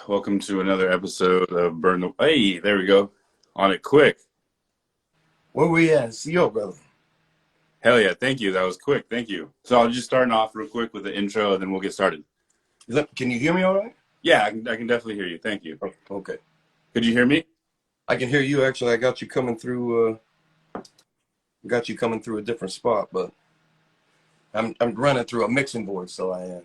Welcome to another episode of Burn the. Hey, there we go. On it quick. Where we at? CO, brother. Hell yeah, thank you. That was quick. Thank you. So I'll just starting off real quick with the intro, and then we'll get started. Can you hear me all right? Yeah, I can definitely hear you. Thank you. Oh, okay. Could you hear me? I can hear you. Actually, I got you coming through. Got you coming through a different spot, but I'm running through a mixing board, so I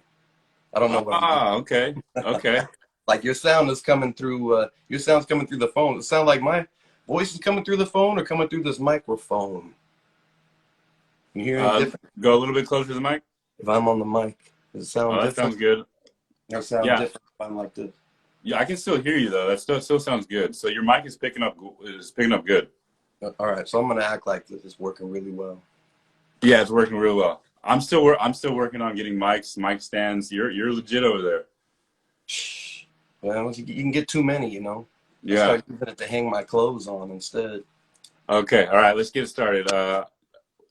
don't know what I'm doing. Okay. Okay. Like your sound is coming through. Your sound's coming through the phone. It sounds like my voice is coming through the phone or coming through this microphone. Can you hear any different? Go a little bit closer to the mic. If I'm on the mic, does it sound Oh, that different? sounds good. Or sound Yeah. different if I'm like this? Yeah, I can still hear you though. That still sounds good. So your mic is picking up good. All right, so I'm gonna act like this is working really well. Yeah, it's working real well. I'm still working on getting mic stands. You're legit over there. Well, you can get too many, you know. I Yeah. start using it to hang my clothes on instead. Okay. All right. Let's get started.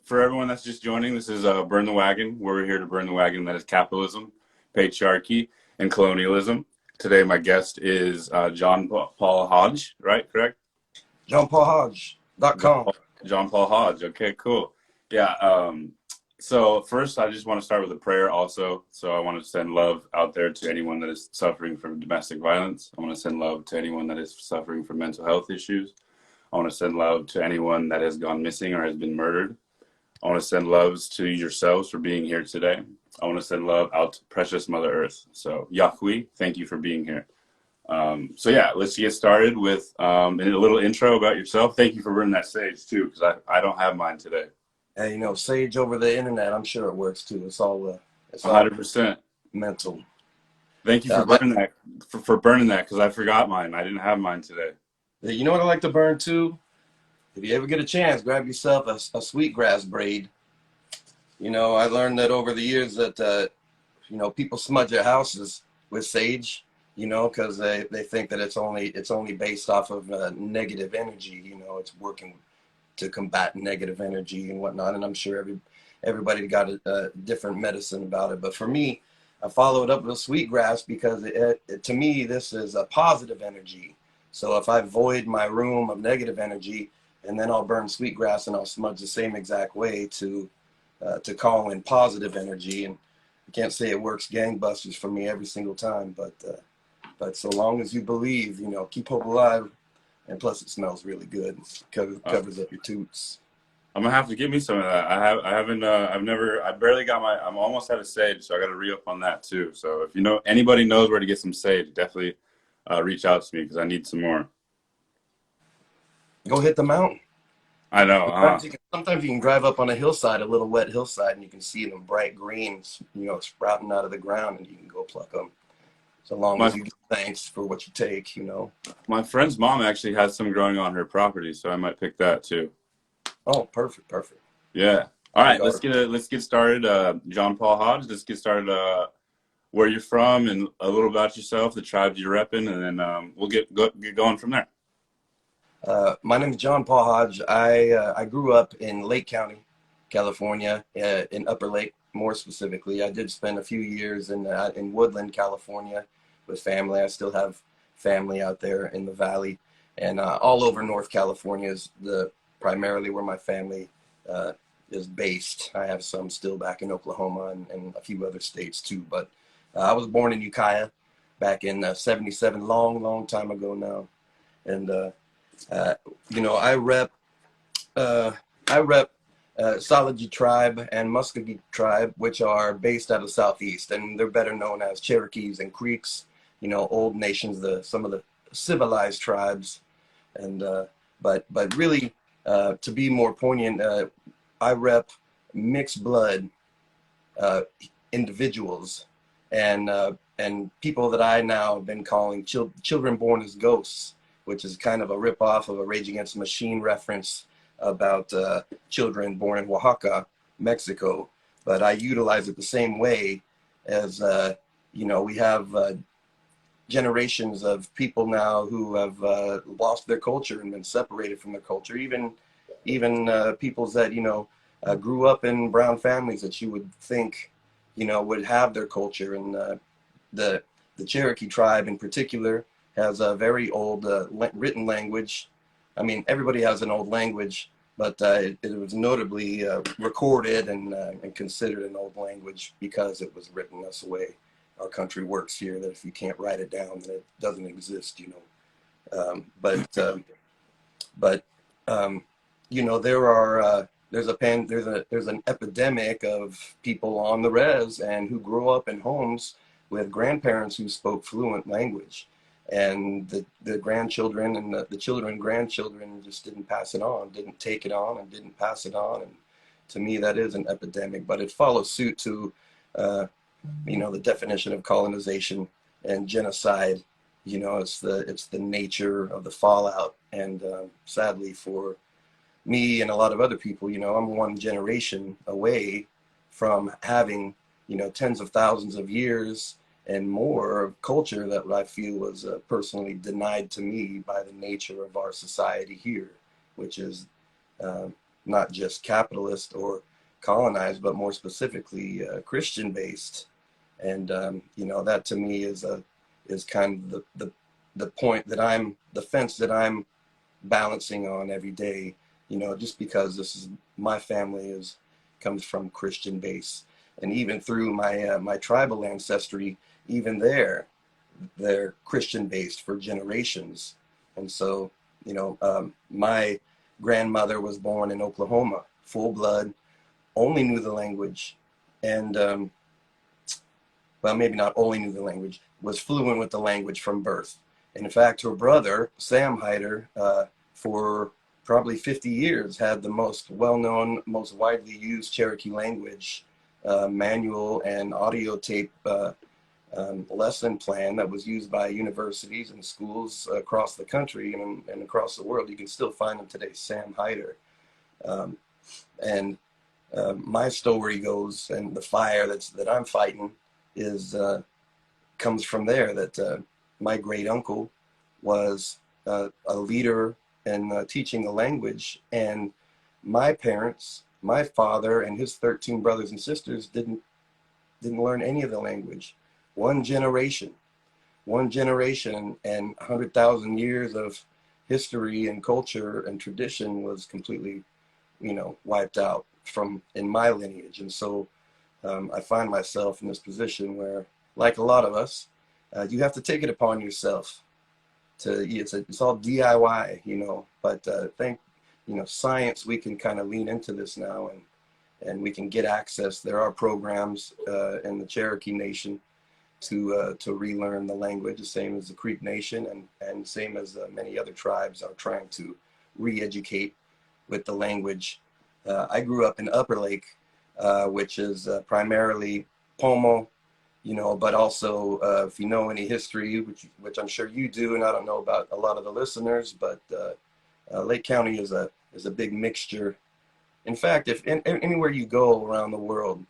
For everyone that's just joining, this is Burn the Wagon. We're here to burn the wagon that is capitalism, patriarchy, and colonialism. Today, my guest is John Paul Hodge, right? Correct? JohnPaulHodge.com. John Paul Hodge. Okay, cool. Yeah. So first, I just want to start with a prayer also. So I want to send love out there to anyone that is suffering from domestic violence. I want to send love to anyone that is suffering from mental health issues. I want to send love to anyone that has gone missing or has been murdered. I want to send loves to yourselves for being here today. I want to send love out to precious Mother Earth. So Yahweh, thank you for being here. So yeah, let's get started with a little intro about yourself. Thank you for burning that sage too, because I don't have mine today. Hey, you know, Sage over the internet, I'm sure it works too. It's all 100%. mental. Thank you for burning that, for burning that, because I forgot mine. I didn't have mine today. You know what I like to burn too? If you ever get a chance, grab yourself a sweetgrass braid. You know, I learned that over the years that, you know, people smudge their houses with sage, you know, because they think that it's only based off of negative energy. You know, it's working to combat negative energy and whatnot. And I'm sure everybody got a different medicine about it. But for me, I follow it up with sweetgrass because to me, this is a positive energy. So if I void my room of negative energy, and then I'll burn sweetgrass and I'll smudge the same exact way to call in positive energy. And I can't say it works gangbusters for me every single time, but so long as you believe, you know, keep hope alive. And plus, it smells really good. Covers up your toots. I'm gonna have to give me some of that. I barely got I'm almost out of sage, so I got to re-up on that too. So if you know anybody knows where to get some sage, definitely reach out to me because I need some more. Go hit the mountain. I know. Sometimes you can drive up on a hillside, a little wet hillside, and you can see them bright greens, you know, sprouting out of the ground, and you can go pluck them. So long as you give thanks for what you take, you know. My friend's mom actually has some growing on her property, so I might pick that too. Oh, perfect. Yeah. All right, let's get started. John Paul Hodge, let's get started. Where you're from and a little about yourself, the tribes you're repping, and then we'll get going from there. My name is John Paul Hodge. I grew up in Lake County, California, in Upper Lake, more specifically. I did spend a few years in Woodland, California, with family. I still have family out there in the valley, and all over North California is primarily where my family is based. I have some still back in Oklahoma and a few other states too. But I was born in Ukiah back in '77, long time ago now, and you know, I rep Salaji tribe and Muscogee tribe, which are based out of Southeast, and they're better known as Cherokees and Creeks, you know, old nations, some of the civilized tribes. And but really, to be more poignant, I rep mixed blood individuals and people that I now have been calling children born as ghosts, which is kind of a ripoff of a Rage Against the Machine reference about children born in Oaxaca, Mexico. But I utilize it the same way as, you know, we have generations of people now who have lost their culture and been separated from their culture. Even peoples that, you know, grew up in brown families that you would think, you know, would have their culture. And the the Cherokee tribe in particular has a very old written language. I mean, everybody has an old language, but it was notably recorded and considered an old language because it was written. That's the way our country works here, that if you can't write it down, then it doesn't exist, you know. But you know, there's an epidemic of people on the res and who grew up in homes with grandparents who spoke fluent language, and the grandchildren and the children and grandchildren just didn't pass it on, didn't take it on, and didn't pass it on. And to me, that is an epidemic, but it follows suit to you know, the definition of colonization and genocide. You know, it's the nature of the fallout. And sadly for me and a lot of other people, you know, I'm one generation away from having, you know, tens of thousands of years and more of culture that I feel was personally denied to me by the nature of our society here, which is not just capitalist or colonized, but more specifically Christian based. And you know, that to me is kind of the point that the fence that I'm balancing on every day, you know, just because this is my family comes from Christian base. And even through my tribal ancestry, even they're Christian based for generations. And so, you know, my grandmother was born in Oklahoma, full blood, only knew the language, and well, maybe not only knew the language, was fluent with the language from birth. And in fact, her brother, Sam Hyder, for probably 50 years, had the most well-known, most widely used Cherokee language manual and audio tape lesson plan that was used by universities and schools across the country and across the world. You can still find them today, Sam Hyder. And my story goes, and the fire that I'm fighting is comes from there, that my great uncle was a leader in teaching the language, and my parents, my father and his 13 brothers and sisters didn't learn any of the language. One generation and 100,000 years of history and culture and tradition was completely, you know, wiped out from in my lineage. And so I find myself in this position where, like a lot of us, you have to take it upon yourself to, it's all DIY, you know, but you know, science, we can kind of lean into this now, and we can get access. There are programs in the Cherokee Nation to relearn the language, the same as the Creek Nation, and same as many other tribes are trying to re-educate with the language. I grew up in Upper Lake, which is primarily Pomo, you know, but also if you know any history, which I'm sure you do, and I don't know about a lot of the listeners, but Lake County is a big mixture. In fact, if anywhere you go around the world,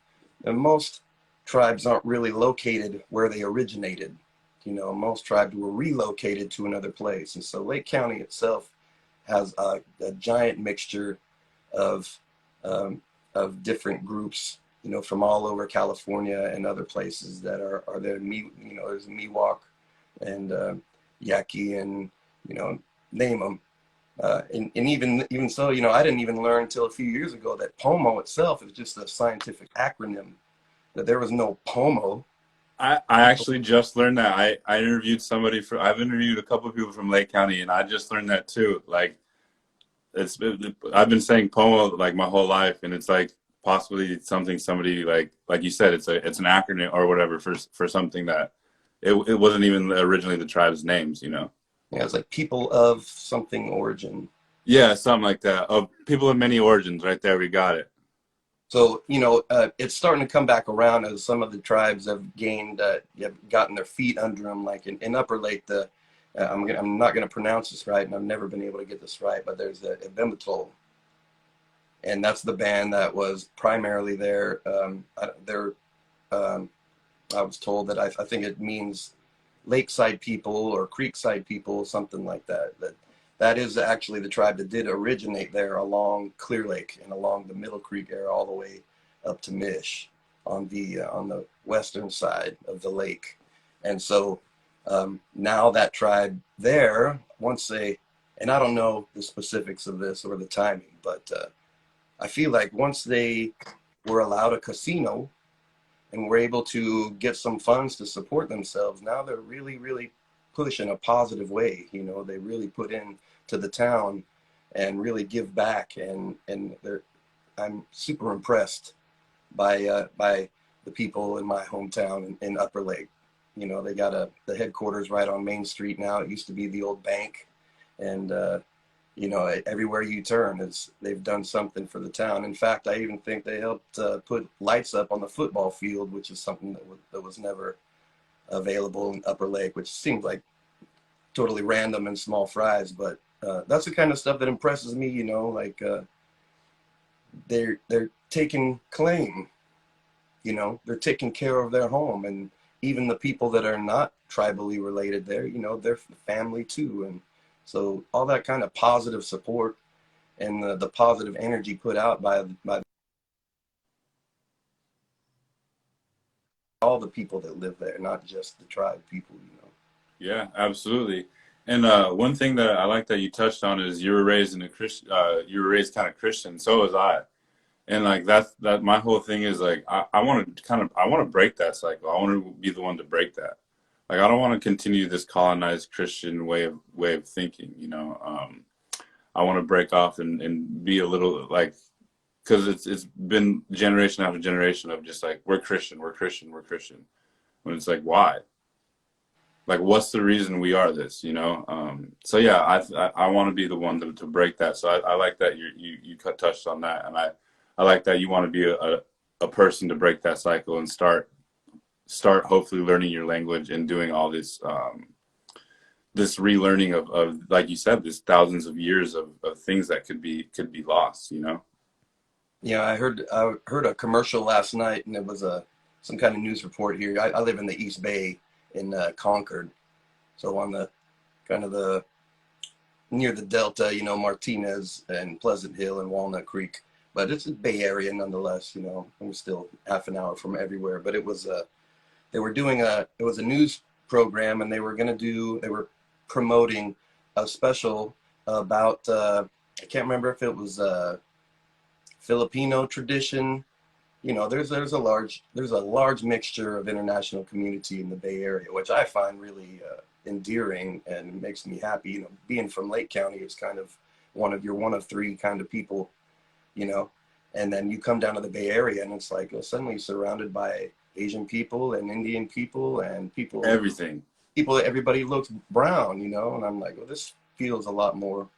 and most tribes aren't really located where they originated. You know, most tribes were relocated to another place, and so Lake County itself has a giant mixture of different groups, you know, from all over California and other places that are there. You know, there's Miwok and Yaqui, and, you know, name them. And even so, you know, I didn't even learn until a few years ago that Pomo itself is just a scientific acronym, that there was no Pomo. I actually just learned that. I interviewed somebody I've interviewed a couple of people from Lake County, and I just learned that too. Like, I've been saying Pomo like my whole life, and it's like possibly somebody like you said, it's an acronym or whatever for something that it wasn't even originally the tribe's names, you know. Yeah, it's like people of something origin. Yeah, something like that. Of people of many origins, right there, we got it. So, you know, it's starting to come back around as some of the tribes have gained, have gotten their feet under them. Like in Upper Lake, I'm not going to pronounce this right, and I've never been able to get this right, but there's the Ebimatol, and that's the band that was primarily there. I was told that I think it means lakeside people or creekside people, something like that. That is actually the tribe that did originate there along Clear Lake and along the Middle Creek area all the way up to Mish on the western side of the lake. And so Now that tribe there, once they, and I don't know the specifics of this or the timing, but I feel like once they were allowed a casino and were able to get some funds to support themselves, now they're really, really push in a positive way. You know, they really put in to the town and really give back, and they're, I'm super impressed by the people in my hometown in Upper Lake. You know, they got the headquarters right on Main Street now. It used to be the old bank, and you know, everywhere you turn, is they've done something for the town. In fact, I even think they helped put lights up on the football field, which is something that was never available in Upper Lake, which seems like totally random and small fries, but that's the kind of stuff that impresses me. You know, like they're taking claim. You know, they're taking care of their home, and even the people that are not tribally related there, you know, they're family too. And so all that kind of positive support and the positive energy put out by all the people that live there, not just the tribe people, you know. Yeah, absolutely. And one thing that I like that you touched on is you were raised in a Christian, you were raised kind of Christian. So was I. And like that my whole thing is like I want to I want to break that cycle. I want to be the one to break that. Like I don't want to continue this colonized Christian way of thinking, you know. I want to break off and be a little like, because it's been generation after generation of just like we're Christian, we're Christian, we're Christian. When it's like why? Like what's the reason we are this, you know? So yeah, I want to be the one to break that. So I like that you touched on that, and I like that you want to be a person to break that cycle and start hopefully learning your language and doing all this this relearning of like you said, this thousands of years of things that could be lost, you know? Yeah, I heard a commercial last night, and it was a some kind of news report here. I live in the East Bay in Concord, so on the kind of the near the Delta, you know, Martinez and Pleasant Hill and Walnut Creek. But it's a Bay Area nonetheless, you know. I'm still half an hour from everywhere. But it was they were doing it was a news program, and they were promoting a special about I can't remember if it was Filipino tradition. You know, there's a large mixture of international community in the Bay Area, which I find really endearing and makes me happy. You know, being from Lake County, it's kind of you're one of three kind of people, you know, and then you come down to the Bay Area, and it's like suddenly surrounded by Asian people and Indian people and Everything. everybody looks brown, you know, and I'm like, well, this feels a lot more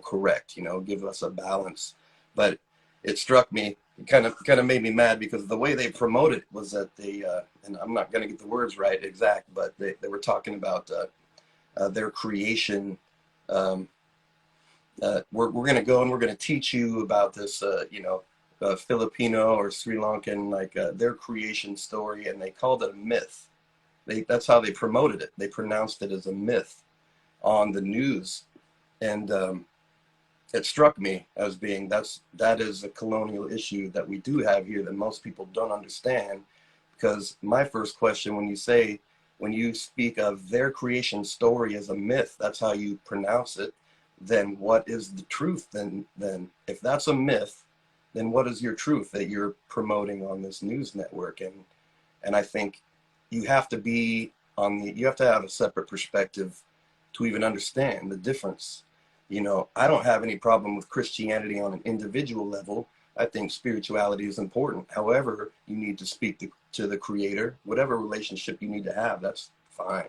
correct, you know, give us a balance. But it struck me, it kind of made me mad because the way they promoted was that they, and I'm not going to get the words right exact, but they were talking about their creation. Um, we're going to go and we're going to teach you about this, you know, Filipino or Sri Lankan, like their creation story, and they called it a myth. That's how they promoted it. They pronounced it as a myth on the news, and it struck me as being that is a colonial issue that we do have here that most people don't understand. Because my first question, when you speak of their creation story as a myth, that's how you pronounce it. Then what is the truth? Then if that's a myth, then what is your truth that you're promoting on this news network? And I think you have to you have to have a separate perspective to even understand the difference. You know, I don't have any problem with Christianity on an individual level. I think spirituality is important. However, you need to speak to the creator, whatever relationship you need to have, that's fine.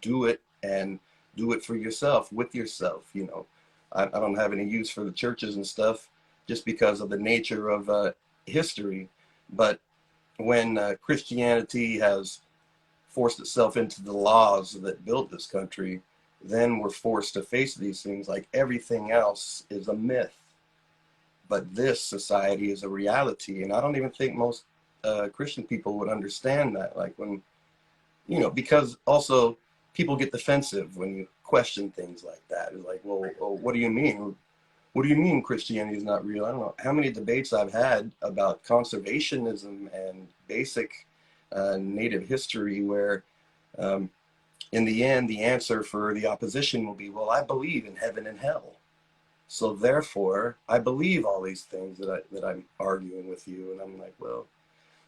Do it, and do it for yourself, with yourself. You know, I don't have any use for the churches and stuff just because of the nature of history. But when Christianity has forced itself into the laws that built this country, then we're forced to face these things. Like everything else is a myth, but this society is a reality. And I don't even think most Christian people would understand that. Like when, you know, because also people get defensive when you question things like that. It's like, well, what do you mean? What do you mean Christianity is not real? I don't know how many debates I've had about conservationism and basic native history where in the end, the answer for the opposition will be, well, I believe in heaven and hell. So therefore, I believe all these things that I'm arguing with you. And I'm like, well,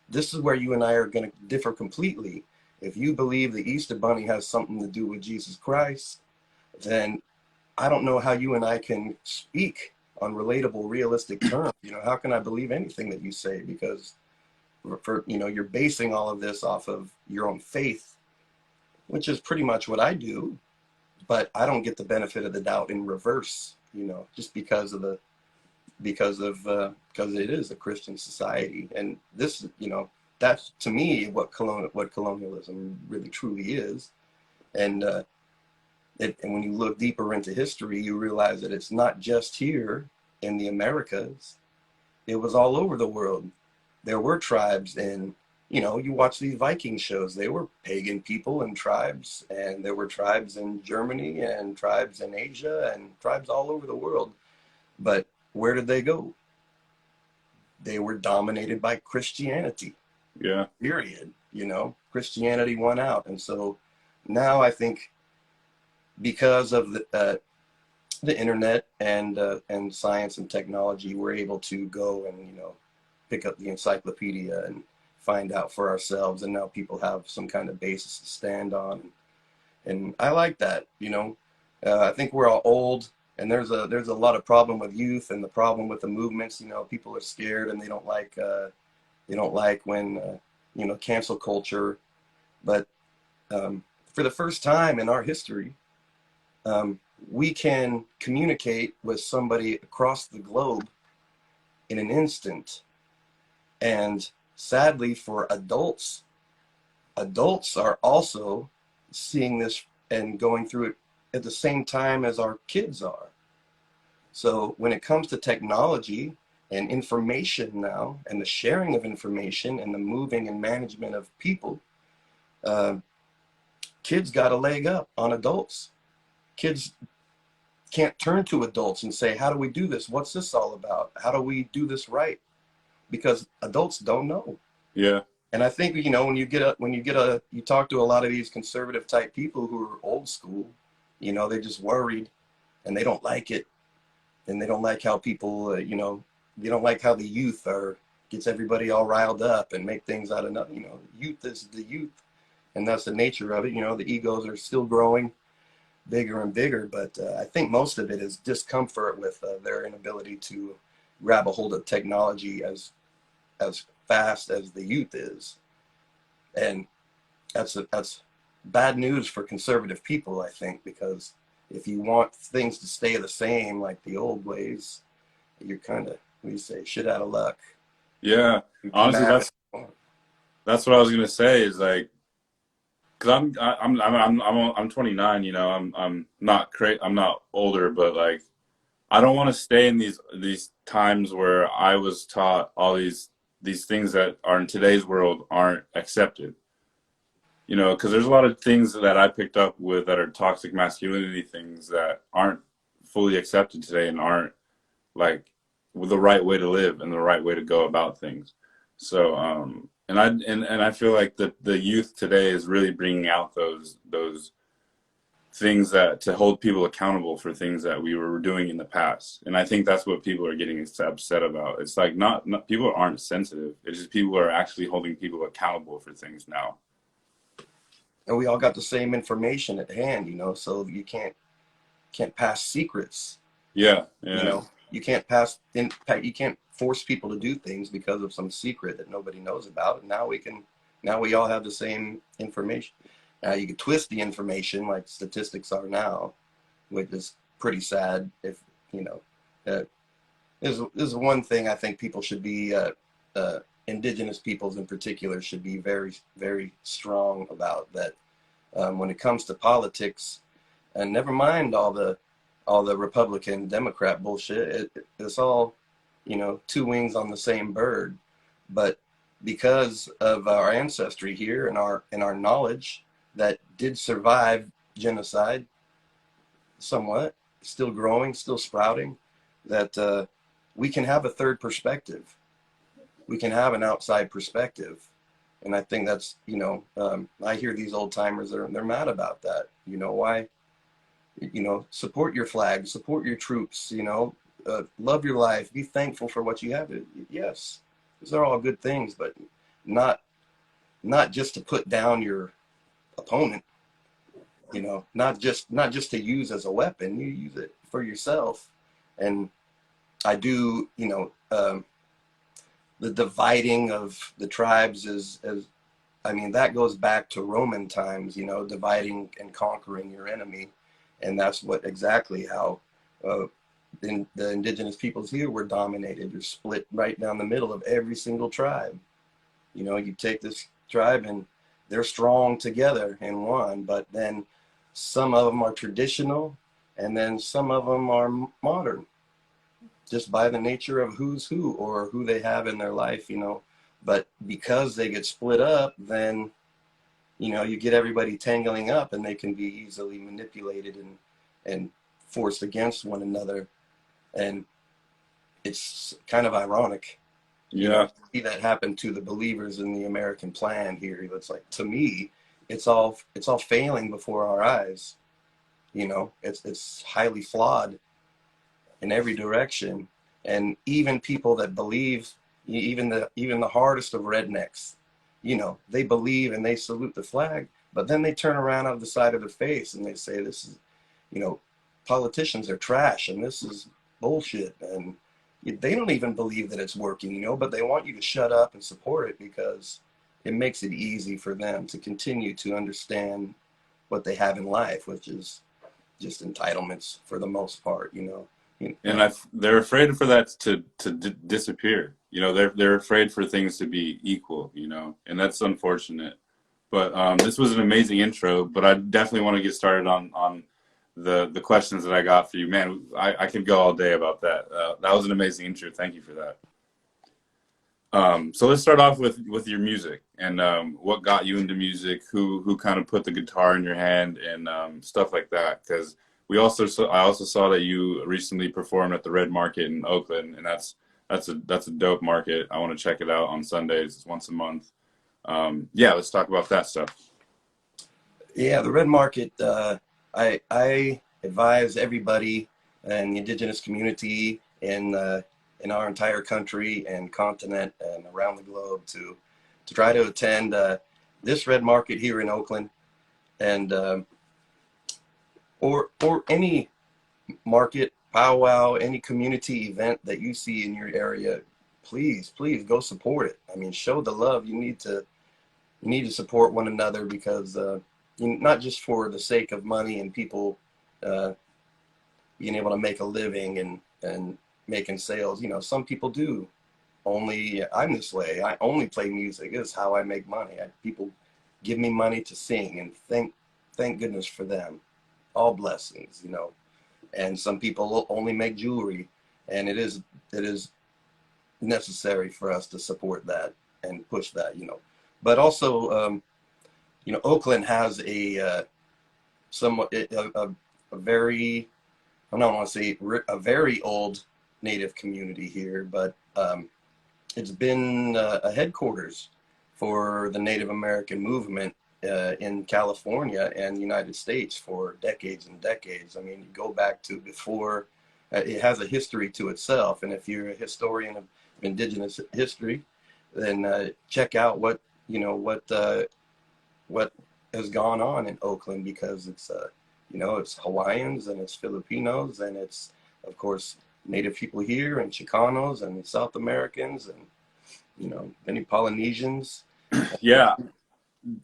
this is where you and I are going to differ completely. If you believe the Easter Bunny has something to do with Jesus Christ, then I don't know how you and I can speak on relatable, realistic terms. How can I believe anything that you say? Because you're basing all of this off of your own faith, which is pretty much what I do, but I don't get the benefit of the doubt in reverse, just because it is a Christian society. And this, that's to me what colonialism really truly is. And and when you look deeper into history, you realize that it's not just here in the Americas. It was all over the world. There were tribes, and you watch these Viking shows, they were pagan people and tribes, and there were tribes in Germany and tribes in Asia and tribes all over the world. But where did they go? They were dominated by Christianity. Yeah. Period. Christianity won out. And so now I think because of the internet and science and technology, we're able to go and pick up the encyclopedia and find out for ourselves. And now people have some kind of basis to stand on, and I like that. I think we're all old, and there's a lot of problem with youth and the problem with the movements. People are scared and they don't like when cancel culture. But for the first time in our history, we can communicate with somebody across the globe in an instant. And sadly for adults are also seeing this and going through it at the same time as our kids are. So when it comes to technology and information now, and the sharing of information and the moving and management of people, kids got a leg up on adults. Kids can't turn to adults and say, how do we do this? What's this all about? How do we do this right? Because adults don't know. Yeah. And I think, when you talk to a lot of these conservative type people who are old school, they're just worried and they don't like it. And they don't like how people, they don't like how the youth gets everybody all riled up and make things out of nothing. Youth is the youth, and that's the nature of it. The egos are still growing bigger and bigger, but I think most of it is discomfort with their inability to grab a hold of technology as fast as the youth is. And that's bad news for conservative people, I think, because if you want things to stay the same like the old ways, you're kind of, what do you say, shit out of luck. Yeah. Honestly, that's what I was gonna say, is like, because I'm 29. I'm not older, but like, I don't want to stay in these times where I was taught all these things that are in today's world aren't accepted. Because there's a lot of things that I picked up with that are toxic masculinity things that aren't fully accepted today and aren't like the right way to live and the right way to go about things. So, and I feel like the youth today is really bringing out those things that to hold people accountable for things that we were doing in the past. And I think that's what people are getting upset about. It's like not people aren't sensitive. It's just people are actually holding people accountable for things now. And we all got the same information at hand, so you can't pass secrets. Yeah. You can't force people to do things because of some secret that nobody knows about. And now we all have the same information. You can twist the information like statistics are now, which is pretty sad. If there's one thing I think people should be, indigenous peoples in particular, should be very, very strong about, that when it comes to politics, and never mind all the Republican Democrat bullshit, it's all two wings on the same bird. But because of our ancestry here and our knowledge that did survive genocide somewhat, still growing, still sprouting, that we can have a third perspective. We can have an outside perspective And I think that's, I hear these old timers, they're mad about that. Why? Support your flag, support your troops, love your life, be thankful for what you have. Yes, these are all good things, but not not just to put down your opponent, not just to use as a weapon. You use it for yourself. And I do, the dividing of the tribes is I mean, that goes back to Roman times, dividing and conquering your enemy. And that's what exactly how uh, the indigenous peoples here were dominated. You're split right down the middle of every single tribe. You take this tribe and they're strong together in one, but then some of them are traditional and then some of them are modern, just by the nature of who's who or who they have in their life. But because they get split up, then you get everybody tangling up and they can be easily manipulated and forced against one another. And it's kind of ironic, Yeah. to see that happen to the believers in the American plan here. It's like, to me, it's all failing before our eyes. It's highly flawed in every direction. And even people that believe, even the hardest of rednecks, they believe and they salute the flag, but then they turn around on the side of their face and they say, this is, you know, politicians are trash and this is bullshit. And they don't even believe that it's working, but they want you to shut up and support it because it makes it easy for them to continue to understand what they have in life, which is just entitlements for the most part. And they're afraid for that to disappear. They're afraid for things to be equal. And that's unfortunate. But this was an amazing intro. But I definitely want to get started on the questions that I got for you. Man, I could go all day about that. That was an amazing intro. Thank you for that. So let's start off with your music and what got you into music. Who kind of put the guitar in your hand and stuff like that. Because I also saw that you recently performed at the Red Market in Oakland, and that's a dope market. I want to check it out on Sundays. It's once a month. Yeah, let's talk about that stuff. Yeah, the Red Market. I advise everybody in the indigenous community in our entire country and continent and around the globe to try to attend this Red Market here in Oakland, and or any market, powwow, any community event that you see in your area. Please go support it. I mean, show the love. You need to support one another because not just for the sake of money and people uh, being able to make a living and making sales. Some people do. I'm this way. I only play music. This is how I make money. People give me money to sing, and thank goodness for them. All blessings. And some people only make jewelry, and it is necessary for us to support that and push that. But also, Oakland has a somewhat a very, I don't want to say a very old Native community here, but it's been a headquarters for the Native American movement in California and the United States for decades and decades. I mean, you go back to before, it has a history to itself. And if you're a historian of indigenous history, then check out what has gone on in Oakland, because it's Hawaiians and it's Filipinos and it's, of course, Native people here and Chicanos and South Americans and many Polynesians. Yeah,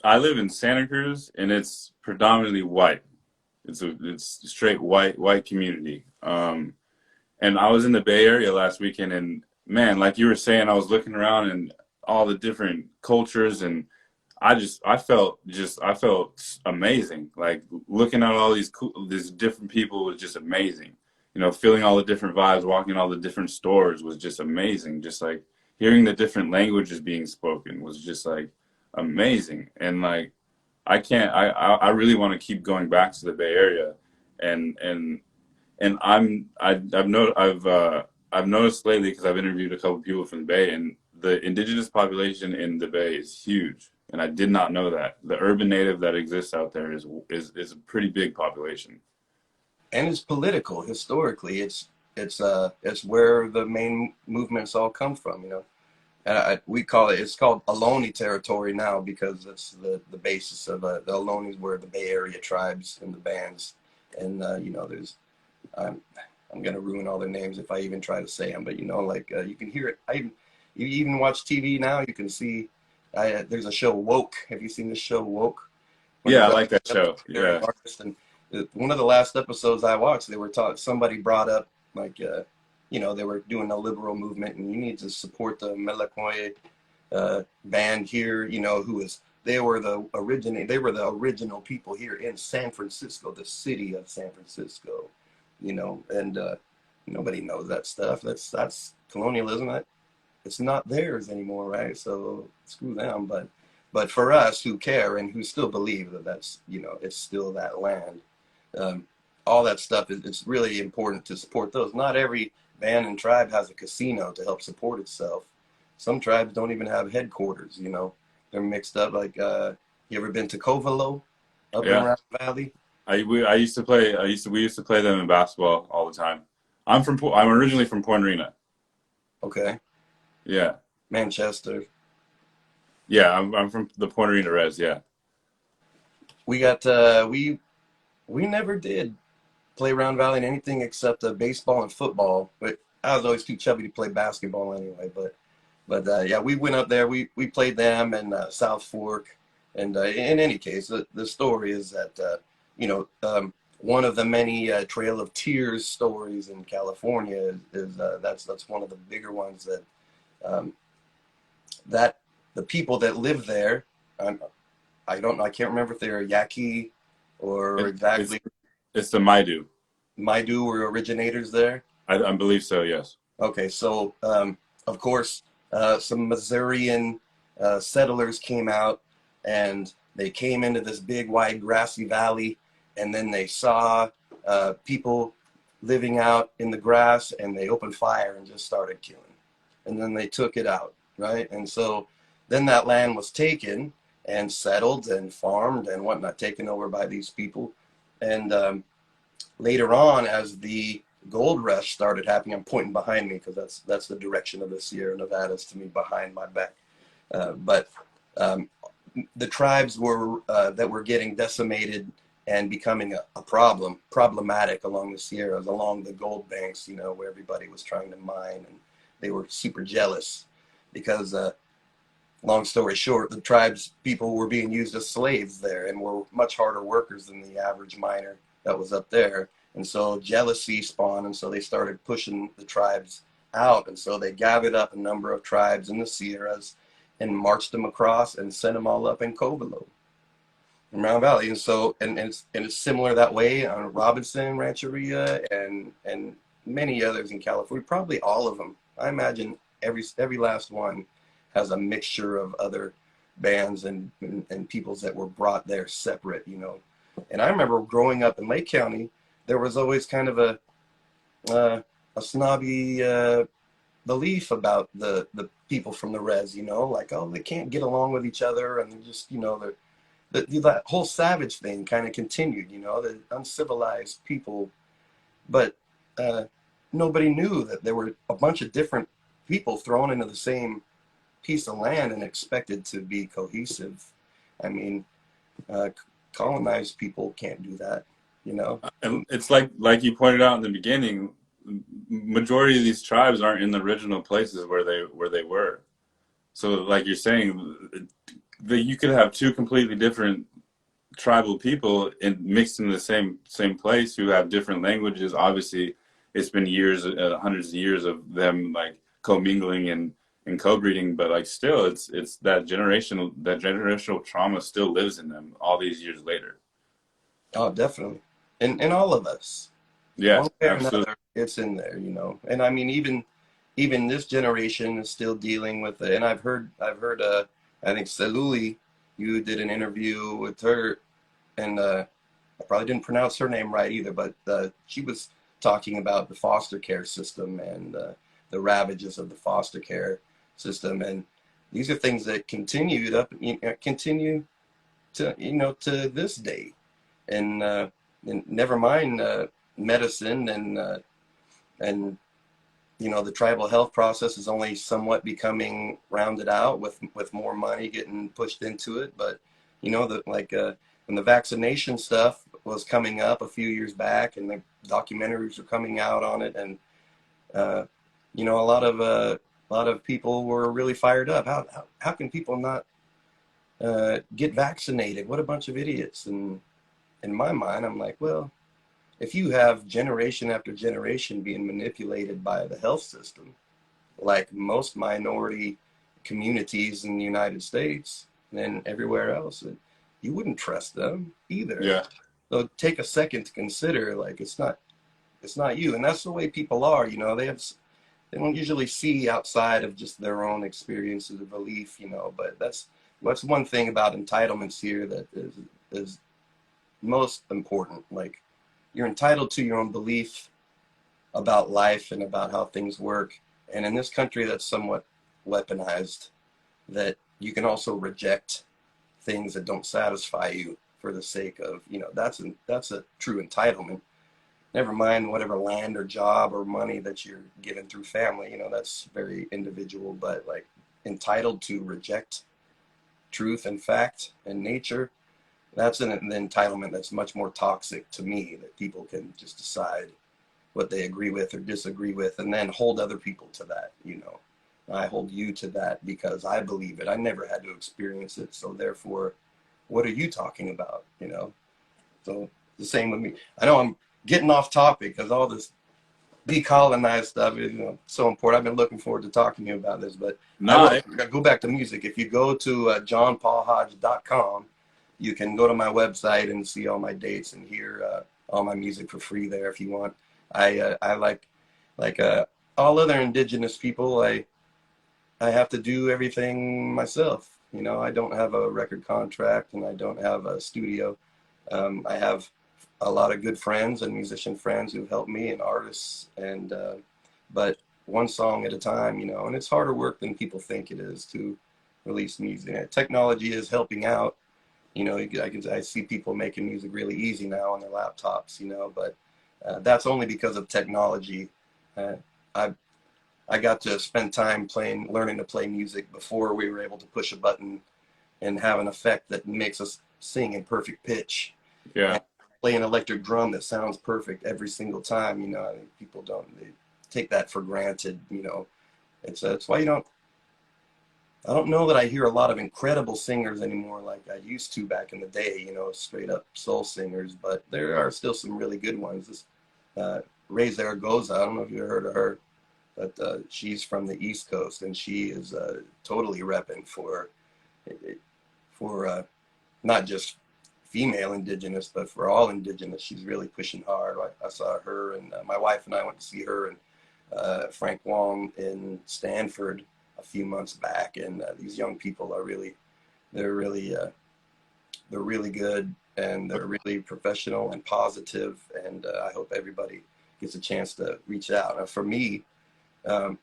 I live in Santa Cruz, and it's predominantly white. It's straight white community. And I was in the Bay Area last weekend, and man, like you were saying, I was looking around and all the different cultures, and I felt amazing. Like looking at all these different people was just amazing. Feeling all the different vibes, walking all the different stores was just amazing. Just like hearing the different languages being spoken was just like amazing. And like I really want to keep going back to the Bay Area, and I've noticed lately, because I've interviewed a couple people from the Bay, and the indigenous population in the Bay is huge, and I did not know that. The urban native that exists out there is a pretty big population. And it's political historically. It's where the main movements all come from, you know. And we call it, it's called Ohlone territory now because that's the basis of the Ohlone were the Bay Area tribes and the bands. And, you know, there's, I'm, I'm going to ruin all their names if I even try to say them, but, you know, like you can hear it. You even watch TV now, you can see, there's a show, Woke. Have you seen the show, Woke? Yeah, I like that show. Yeah. And one of the last episodes I watched, they were taught, somebody brought up, like, you know, they were doing a liberal movement, and you need to support the Melakoye band here, you know, they were the original people here in San Francisco, the city of San Francisco, you know, and nobody knows that stuff. That's colonialism. It's not theirs anymore, right? So screw them. But for us who care and who still believe that that's, you know, it's still that land, all that stuff it's really important to support those. Not every band and tribe has a casino to help support itself. Some tribes don't even have headquarters, you know. They're mixed up. Like, you ever been to Covelo up in Round Valley? We used to play them in basketball all the time. I'm originally from Point Arena. Okay. Yeah. Manchester. Yeah, I'm from the Point Arena Reds, yeah. We got we never did play Round Valley in anything except baseball and football. But I was always too chubby to play basketball anyway. But yeah, we went up there. We played them and South Fork. And in any case, the story is that you know, one of the many Trail of Tears stories in California is that's one of the bigger ones that the people that live there, I don't know, I can't remember if they're Yaqui or exactly. It's the Maidu. Maidu were originators there? I believe so, yes. Okay, so of course, some Missourian settlers came out, and they came into this big, wide, grassy valley, and then they saw people living out in the grass, and they opened fire and just started killing. And then they took it out, right? And so then that land was taken and settled and farmed and whatnot, taken over by these people. And later on, as the gold rush started happening, I'm pointing behind me because that's the direction of the Sierra Nevadas to me, behind my back. But the tribes were that were getting decimated and becoming a problematic along the Sierras, along the gold banks, you know, where everybody was trying to mine, and they were super jealous because, long story short, the tribes people were being used as slaves there and were much harder workers than the average miner that was up there. And so jealousy spawned, and so they started pushing the tribes out. And so they gathered up a number of tribes in the Sierras and marched them across and sent them all up in Covelo, in Round Valley. And so, and it's similar that way on Robinson Rancheria and many others in California, probably all of them. I imagine every last one has a mixture of other bands and peoples that were brought there separate, you know. And I remember growing up in Lake County, there was always kind of a snobby belief about the people from the res, you know, like, oh, they can't get along with each other, and just, you know, that whole savage thing kind of continued, you know, the uncivilized people. But nobody knew that there were a bunch of different people thrown into the same piece of land and expected to be cohesive. I mean, colonized people can't do that, you know. And it's like you pointed out in the beginning, majority of these tribes aren't in the original places where they were. So like you're saying, you could have two completely different tribal people mixed in the same place who have different languages. Obviously, it's been years, hundreds of years of them like commingling and co-breeding, but like still, it's that generational trauma still lives in them all these years later. Oh, definitely, and all of us. Yeah, one way or absolutely. another, it's in there, you know. And I mean, even this generation is still dealing with it. And I've heard I think Seluli, you did an interview with her, and I probably didn't pronounce her name right either, but she was talking about the foster care system and the ravages of the foster care. system. And these are things that continue to, to this day. And never mind medicine and the tribal health process is only somewhat becoming rounded out with more money getting pushed into it. But when the vaccination stuff was coming up a few years back, and the documentaries were coming out on it, and a lot of people were really fired up. How can people not get vaccinated? What a bunch of idiots! And in my mind, I'm like, well, if you have generation after generation being manipulated by the health system, like most minority communities in the United States and everywhere else, you wouldn't trust them either. Yeah. So take a second to consider, like, it's not you. And that's the way people are, they don't usually see outside of just their own experiences of belief, but that's one thing about entitlements here that is most important. Like, you're entitled to your own belief about life and about how things work. And in this country that's somewhat weaponized, that you can also reject things that don't satisfy you for the sake of, that's a true entitlement. Never mind whatever land or job or money that you're given through family, that's very individual. But like, entitled to reject truth and fact and nature, that's an entitlement that's much more toxic to me, that people can just decide what they agree with or disagree with and then hold other people to that. I hold you to that because I believe it. I never had to experience it, so therefore, what are you talking about? So the same with me. I know I'm getting off topic because all this decolonized stuff is so important. I've been looking forward to talking to you about this, but I go back to music. If you go to johnpaulhodge.com, you can go to my website and see all my dates and hear all my music for free there if you want. I like all other indigenous people, I have to do everything myself. I don't have a record contract and I don't have a studio. I have a lot of good friends and musician friends who've helped me, and artists, and but one song at a time, and it's harder work than people think it is to release music. Technology is helping out. I see people making music really easy now on their laptops, but that's only because of technology. I got to spend time learning to play music before we were able to push a button and have an effect that makes us sing in perfect pitch. Yeah. And play an electric drum that sounds perfect every single time. I think people they take that for granted. It's why I don't know that I hear a lot of incredible singers anymore like I used to back in the day, straight up soul singers, but there are still some really good ones. Ray Zaragoza, I don't know if you heard of her, but she's from the East Coast, and she is totally repping for not just female indigenous, but for all indigenous. She's really pushing hard. I saw her, and my wife and I went to see her and Frank Wong in Stanford a few months back, and these young people are they're really good, and they're really professional and positive, and I hope everybody gets a chance to reach out. Now, for me, the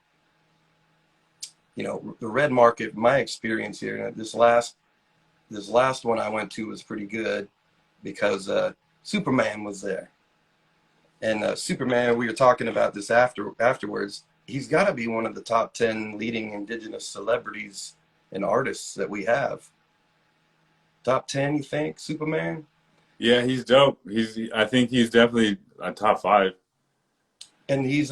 red market, my experience here, this last one I went to was pretty good because Superman was there, and Superman, we were talking about this afterwards. He's got to be one of the top 10 leading indigenous celebrities and artists that we have. Top 10, you think, Superman? Yeah, he's dope. I think he's definitely a top 5. And he's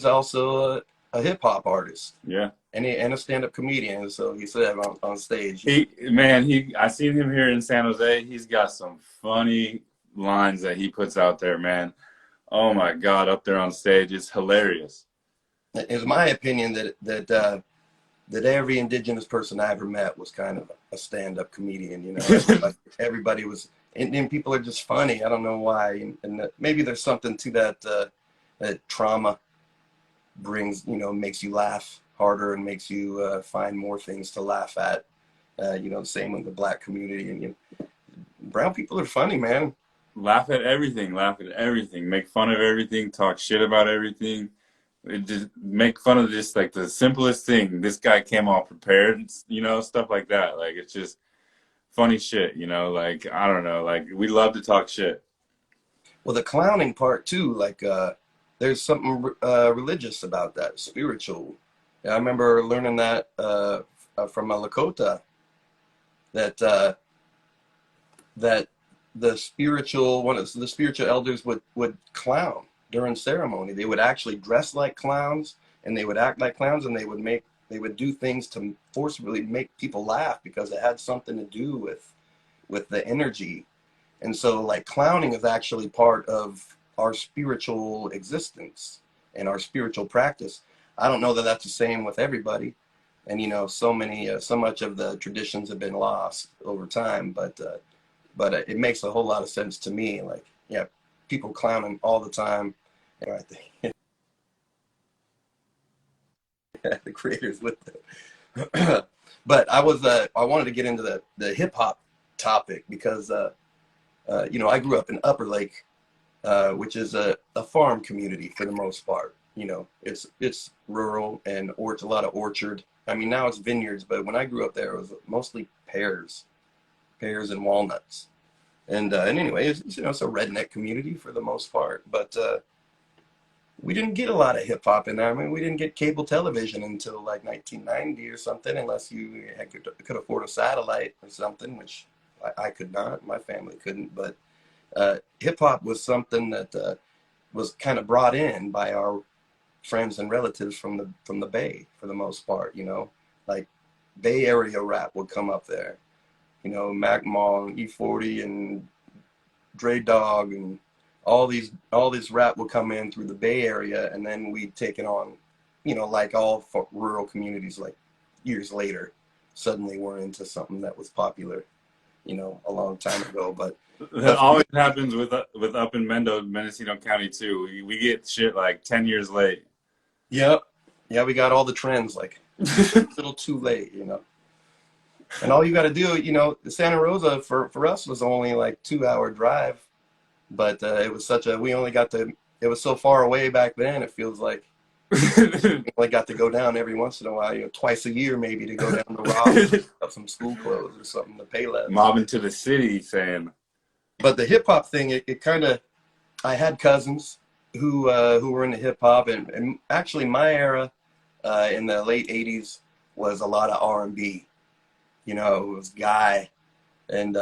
also a hip hop artist. Yeah. And a stand-up comedian. So he said on stage. I seen him here in San Jose. He's got some funny lines that he puts out there, man. Oh my God, up there on stage, it's hilarious. It's my opinion that every indigenous person I ever met was kind of a stand-up comedian. Everybody was, and people are just funny. I don't know why, and maybe there's something to that trauma brings. Makes you laugh harder and makes you find more things to laugh at. Same with the Black community, and brown people are funny, man. Laugh at everything, make fun of everything, talk shit about everything. It just make fun of just like the simplest thing. This guy came all prepared, you know, stuff like that. Like it's just funny shit, you know. Like I don't know, like we love to talk shit. Well, the clowning part too, like there's something religious about that, spiritual. Yeah, I remember learning that from a Lakota that that the spiritual one of the spiritual elders would clown during ceremony. They would actually dress like clowns and they would act like clowns and they would do things to forcibly make people laugh because it had something to do with the energy. And so like clowning is actually part of our spiritual existence and our spiritual practice. I don't know that that's the same with everybody. And you know, so much of the traditions have been lost over time, but it makes a whole lot of sense to me. Like, yeah, people clowning all the time. And I think the creators with them. But I wanted to get into the hip hop topic because you know, I grew up in Upper Lake, which is a farm community for the most part. You know, it's rural and a lot of orchard. I mean, now it's vineyards, but when I grew up there, it was mostly pears and walnuts. And anyway, you know, it's a redneck community for the most part. But we didn't get a lot of hip hop in there. I mean, we didn't get cable television until like 1990 or something, unless you could afford a satellite or something, which I could not. My family couldn't. But hip hop was something that was kind of brought in by our friends and relatives from the Bay for the most part. You know, like Bay Area rap would come up there. You know, Mac Mall and E40 and Dre Dog and all this rap would come in through the Bay Area, and then we'd take it on, you know, like all rural communities. Like years later, suddenly we're into something that was popular, you know, a long time ago. That But for me, always happens with up in Mendocino County too. We get shit like 10 years late. yeah, yeah, we got all the trends like a little too late, you know. And all you got to do, you know, Santa Rosa for us was only like 2 hour drive, but it was we only got to, it was so far away back then. It feels like we only got to go down every once in a while, you know, twice a year maybe to go down to Ross, have some school clothes or something to pay less. Mobbing to the city saying, But the hip hop thing, it kind of, I had cousins who were into hip hop, and actually my era in the late '80s was a lot of R&B. You know, it was Guy and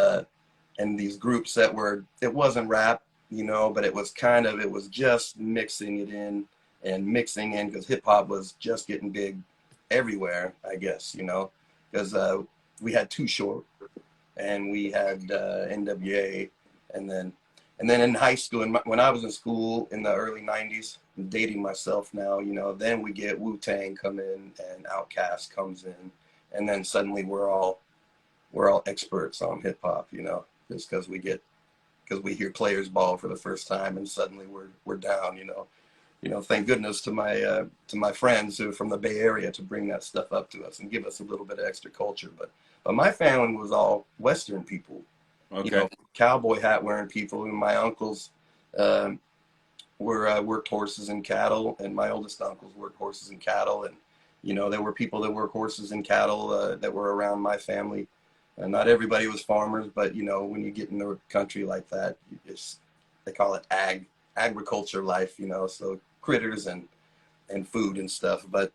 these groups that were, it wasn't rap, you know, but it was just mixing it in and mixing in because hip hop was just getting big everywhere, I guess, you know, because we had Too Short and we had NWA, and then in high school, when I was in school in the early '90s, I'm dating myself now, you know, then we get Wu-Tang come in and Outkast comes in, and then suddenly we're all experts on hip hop, you know, just because we hear Players Ball for the first time and suddenly we're down, you know. You know, thank goodness to my friends who are from the Bay Area to bring that stuff up to us and give us a little bit of extra culture. But my family was all Western people, you okay. know, cowboy hat wearing people. And my uncles worked horses and cattle, and my oldest uncles worked horses and cattle, and you know, there were people that worked horses and cattle that were around my family. And not everybody was farmers, but you know, when you get in the country like that, they call it agriculture life, you know, so critters and food and stuff. But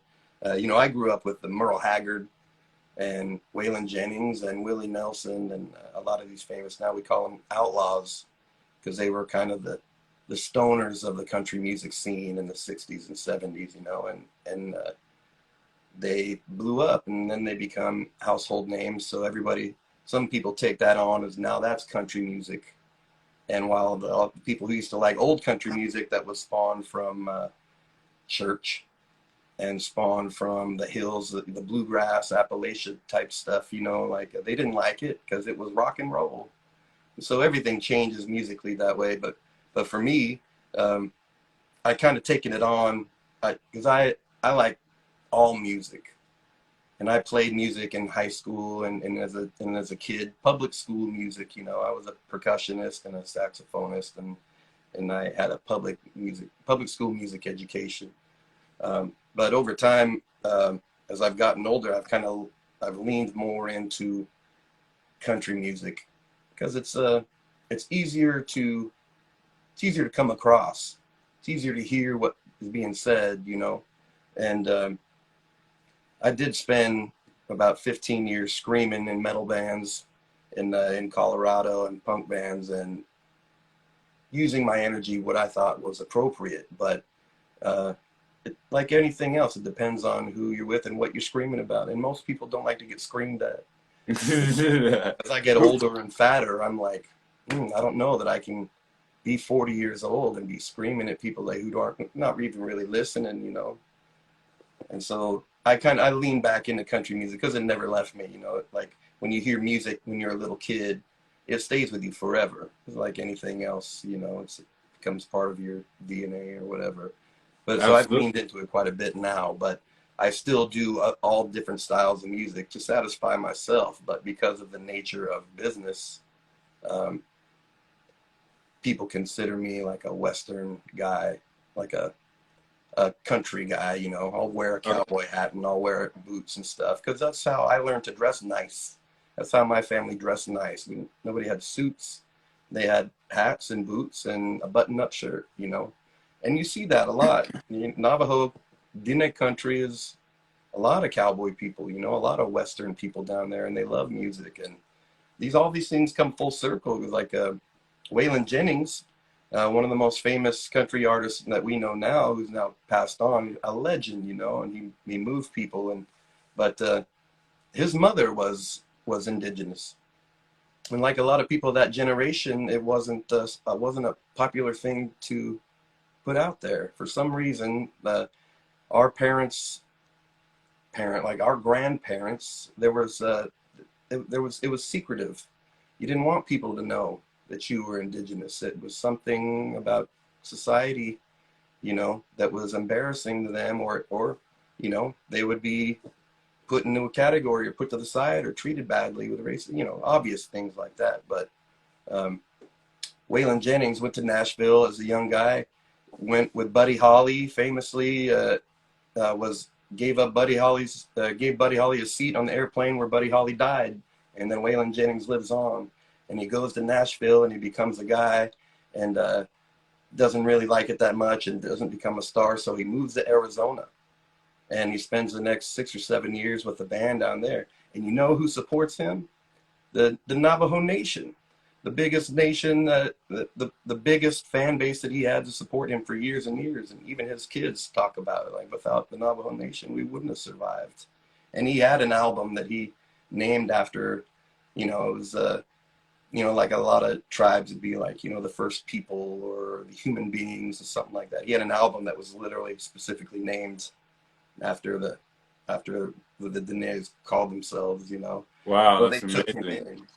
you know, I grew up with the Merle Haggard and Waylon Jennings and Willie Nelson and a lot of these famous, now we call them outlaws, because they were kind of the stoners of the country music scene in the '60s and '70s, you know, and they blew up and then they become household names. So some people take that on as now that's country music. And while the people who used to like old country music that was spawned from church and spawned from the hills, the bluegrass, Appalachia type stuff, you know, like they didn't like it because it was rock and roll. So everything changes musically that way. But for me, I kind of taken it on because I like all music, and I played music in high school and as a kid, public school music. You know, I was a percussionist and a saxophonist, and I had a public school music education. But over time, as I've gotten older, I've leaned more into country music because it's easier to come across. It's easier to hear what is being said, you know. And I did spend about 15 years screaming in metal bands in Colorado and punk bands and using my energy what I thought was appropriate. But like anything else, it depends on who you're with and what you're screaming about. And most people don't like to get screamed at. As I get older and fatter, I'm like, I don't know that I can be 40 years old and be screaming at people like who aren't not even really listening, you know. And so I lean back into country music because it never left me, you know. Like when you hear music when you're a little kid, it stays with you forever. It's like anything else, you know. It becomes part of your DNA or whatever. But so I've Absolutely. leaned into it quite a bit now, but I still do all different styles of music to satisfy myself. But because of the nature of business, um, people consider me like a Western guy, like a country guy, you know. I'll wear a Okay. cowboy hat and I'll wear boots and stuff because that's how I learned to dress nice. That's how my family dressed nice. Nobody had suits. They had hats and boots and a button-up shirt, you know. And you see that a lot. Navajo, Diné country is a lot of cowboy people, you know, a lot of Western people down there, and they love music. And all these things come full circle. Like Waylon Jennings, one of the most famous country artists that we know now, who's now passed on, a legend, you know, and he moved people. And but his mother was indigenous, and like a lot of people of that generation, it wasn't a popular thing to put out there for some reason. Our like our grandparents, it was secretive. You didn't want people to know that you were indigenous. It was something about society, you know, that was embarrassing to them, or you know, they would be put into a category or put to the side or treated badly with race, you know, obvious things like that. But um, Waylon Jennings went to Nashville as a young guy, went with Buddy Holly, famously was gave Buddy Holly a seat on the airplane where Buddy Holly died, and then Waylon Jennings lives on, and he goes to Nashville and he becomes a guy, and doesn't really like it that much and doesn't become a star, so he moves to Arizona, and he spends the next 6 or 7 years with the band down there. And you know who supports him? The Navajo Nation, the biggest nation, the biggest fan base that he had to support him for years and years. And even his kids talk about it. Like without the Navajo Nation, we wouldn't have survived. And he had an album that he named after, you know, it was you know, like a lot of tribes would be like, you know, the first people or the human beings or something like that. He had an album that was literally specifically named after the Diné called themselves, you know. Wow, So they that's took him amazing. in.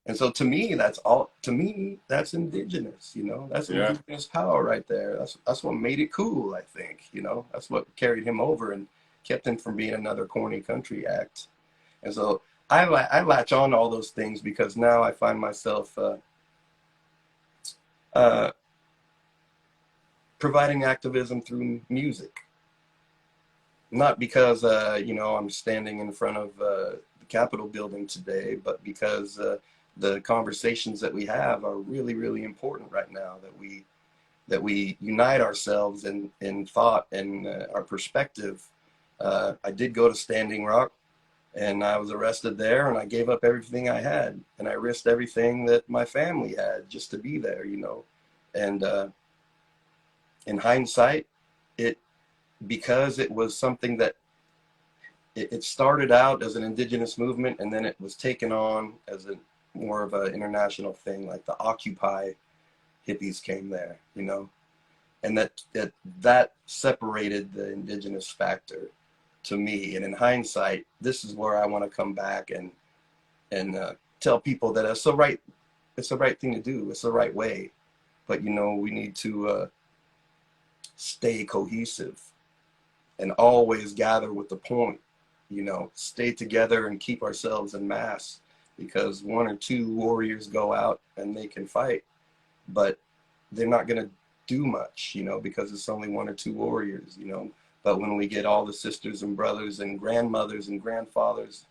And so to me, that's indigenous, you know, that's Yeah. indigenous power right there. That's what made it cool, I think, you know, that's what carried him over and kept him from being another corny country act. And so I latch on to all those things because now I find myself uh, providing activism through music. Not because, you know, I'm standing in front of the Capitol building today, but because the conversations that we have are really, really important right now. That we unite ourselves in thought and our perspective. I did go to Standing Rock, and I was arrested there, and I gave up everything I had, and I risked everything that my family had just to be there, you know. And in hindsight, it because it was something that it started out as an indigenous movement, and then it was taken on as a more of an international thing. Like the Occupy hippies came there, you know, and that separated the indigenous factor to me. And in hindsight, this is where I want to come back and tell people that it's the right thing to do. It's the right way, but you know, we need to stay cohesive and always gather with the point, you know, stay together and keep ourselves in mass, because one or two warriors go out and they can fight, but they're not going to do much, you know, because it's only one or two warriors, you know. But when we get all the sisters and brothers and grandmothers and grandfathers,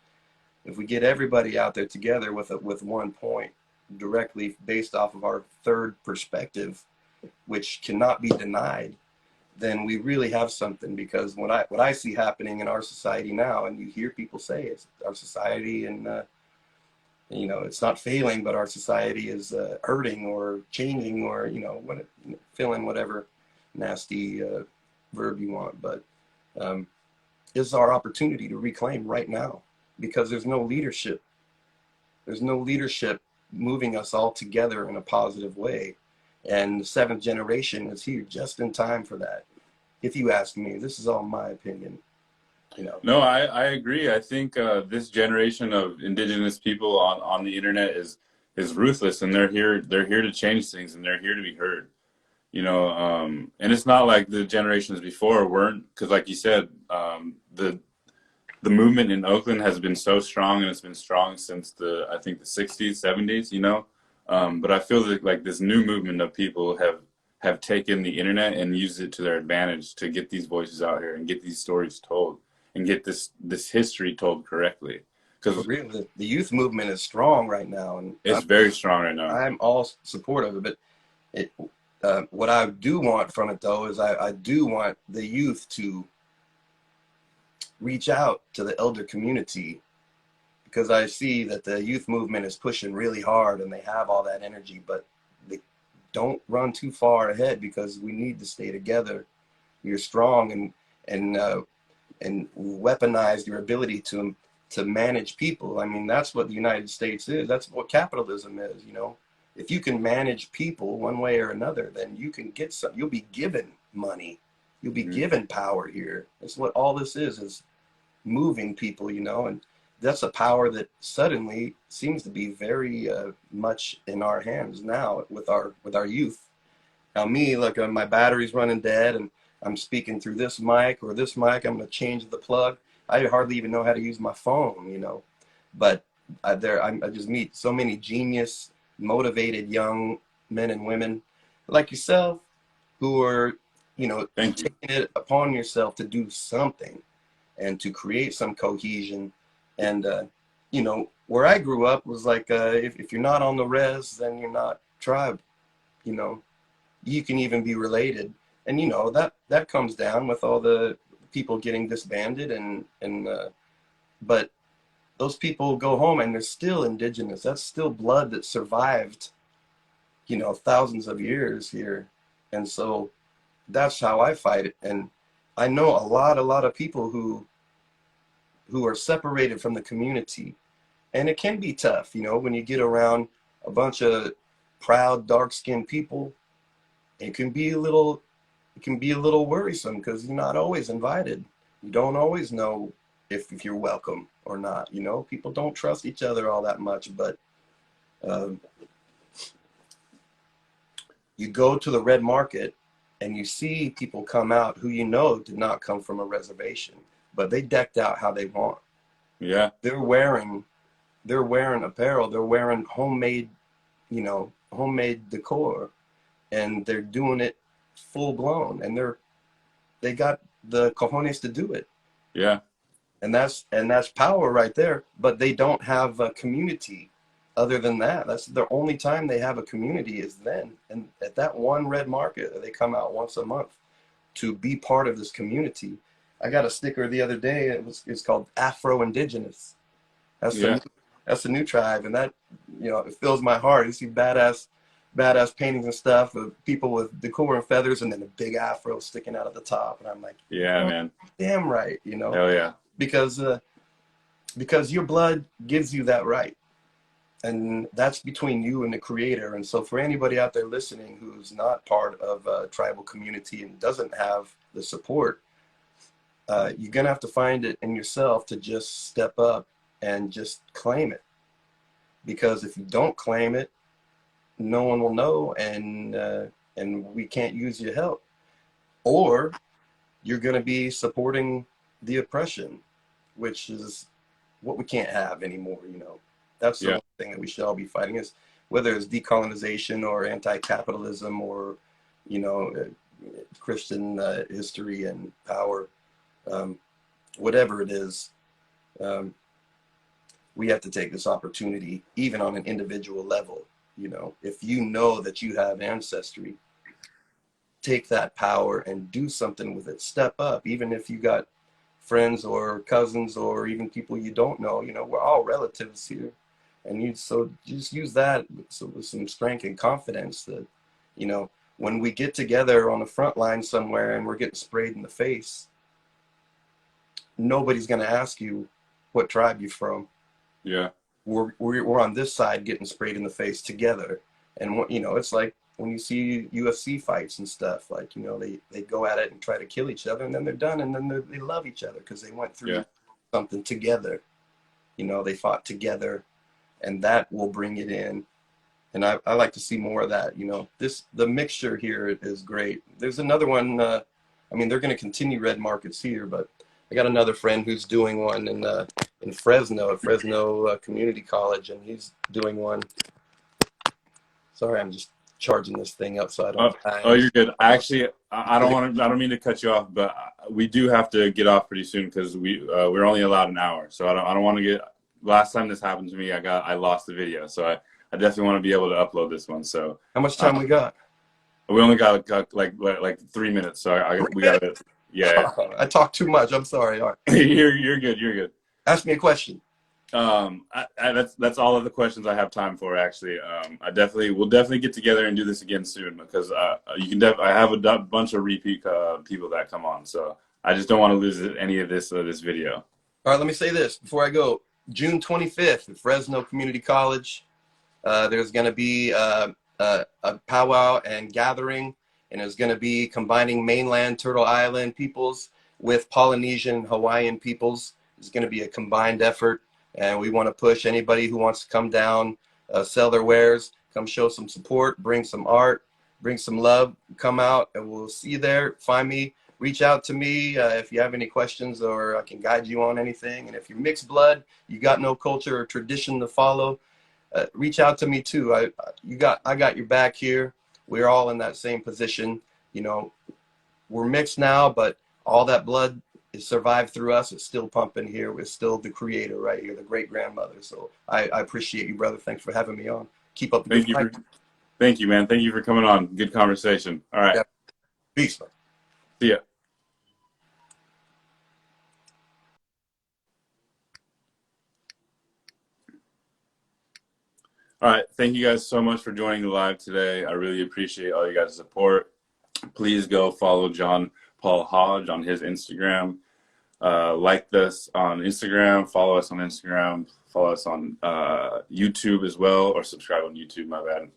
if we get everybody out there together with one point, directly based off of our third perspective, which cannot be denied, then we really have something. Because what I see happening in our society now, and you hear people say it's our society, and you know, it's not failing, but our society is hurting or changing, or you know, fill in whatever nasty verb you want. But this is our opportunity to reclaim right now, because there's no leadership. There's no leadership moving us all together in a positive way. And the seventh generation is here just in time for that. If you ask me, this is all my opinion. You know. No, I agree. I think this generation of indigenous people on the internet is ruthless, and they're here to change things, and they're here to be heard. You know, and it's not like the generations before weren't, because like you said, the movement in Oakland has been so strong, and it's been strong since I think the 60s, 70s, you know. But I feel that like this new movement of people have taken the internet and used it to their advantage to get these voices out here and get these stories told and get this history told correctly. Because really, the youth movement is strong right now, and it's very strong right now. I'm all supportive of it. What I do want from it, though, is I do want the youth to reach out to the elder community, because I see that the youth movement is pushing really hard and they have all that energy, but they don't run too far ahead, because we need to stay together. You're strong and weaponize your ability to manage people. I mean, that's what the United States is. That's what capitalism is, you know. If you can manage people one way or another, then you can get some. You'll be given money. You'll be given power here. That's what all this is moving people, you know. And that's a power that suddenly seems to be very much in our hands now with our youth. Now me, like my battery's running dead, and I'm speaking through this mic or this mic. I'm going to change the plug. I hardly even know how to use my phone, you know. But I just meet so many genius, motivated young men and women like yourself who are, you know, taking it upon yourself to do something and to create some cohesion. And, you know, where I grew up was like, if you're not on the res, then you're not tribe, you know. You can even be related. And, you know, that comes down with all the people getting disbanded but those people go home and they're still indigenous. That's still blood that survived, you know, thousands of years here. And so that's how I fight it. And I know a lot of people who are separated from the community. And it can be tough, you know, when you get around a bunch of proud, dark-skinned people. It can be a little worrisome, because you're not always invited. You don't always know if you're welcome or not. You know, people don't trust each other all that much. But you go to the red market and you see people come out who, you know, did not come from a reservation, but they decked out how they want. Yeah, they're wearing apparel. They're wearing homemade decor, and they're doing it full blown, and they got the cojones to do it. Yeah. And that's power right there. But they don't have a community other than that. That's the only time they have a community, is then. And at that one red market, they come out once a month to be part of this community. I got a sticker the other day. It's called Afro Indigenous. That's the new tribe, and that, you know, it fills my heart. You see badass paintings and stuff of people with decor and feathers, and then a big afro sticking out at the top, and I'm like, yeah, oh, man, damn right, you know. Hell yeah. Because your blood gives you that right, and that's between you and the creator. And so for anybody out there listening who's not part of a tribal community and doesn't have the support, you're gonna have to find it in yourself to just step up and just claim it. Because if you don't claim it, no one will know, and we can't use your help, or you're going to be supporting the oppression, which is what we can't have anymore. You know, that's the one thing that we should all be fighting, is whether it's decolonization or anti-capitalism or, you know, Christian history and power. whatever it is, we have to take this opportunity, even on an individual level. You know, if you know that you have ancestry, take that power and do something with it. Step up, even if you got friends or cousins or even people you don't know. You know, we're all relatives here, and you so just use that with some strength and confidence that, you know, when we get together on the front line somewhere and we're getting sprayed in the face, nobody's going to ask you what tribe you're from. Yeah. We're on this side getting sprayed in the face together. And, you know, it's like when you see UFC fights and stuff, like, you know, they go at it and try to kill each other, and then they're done, and then they love each other because they went through Yeah. something together. You know, they fought together, and that will bring it in. And I like to see more of that. You know, the mixture here is great. There's another one. I mean, they're going to continue red markets here, but I got another friend who's doing one in Fresno, at Fresno Community College, and he's doing one. Sorry, I'm just charging this thing up so I don't die. Oh, you're good. Actually, I don't mean to cut you off, but we do have to get off pretty soon because we're only allowed an hour. So I don't want to get. Last time this happened to me, I lost the video. So I definitely want to be able to upload this one. So How much time we got? we only got like 3 minutes. So we got it. Yeah. I talk too much. I'm sorry. All right. You're good. You're good. Ask me a question. That's all of the questions I have time for. Actually, we'll definitely get together and do this again soon because I have a bunch of repeat people that come on, so I just don't want to lose any of this video. All right, let me say this before I go. June 25th at Fresno Community College, there's going to be a powwow and gathering, and it's going to be combining mainland Turtle Island peoples with Polynesian Hawaiian peoples. It's going to be a combined effort. And we want to push anybody who wants to come down, sell their wares, come show some support, bring some art, bring some love, come out, and we'll see you there. Find me, reach out to me if you have any questions, or I can guide you on anything. And if you're mixed blood, you got no culture or tradition to follow, reach out to me too. I got your back here. We're all in that same position. You know, we're mixed now, but all that blood is survived through us. It's still pumping here. We're still the creator right here, the great grandmother. So I appreciate you, brother. Thanks for having me on. Keep up the good fight. Thank you, man. Thank you for coming on. Good conversation. All right. Yeah. Peace, man. See ya. All right. Thank you guys so much for joining the live today. I really appreciate all you guys' support. Please go follow John Paul Hodge on his Instagram. Like us on Instagram, follow us on Instagram, follow us on YouTube as well, or subscribe on YouTube, my bad.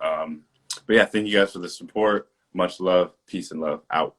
But yeah, thank you guys for the support. Much love, peace and love, out.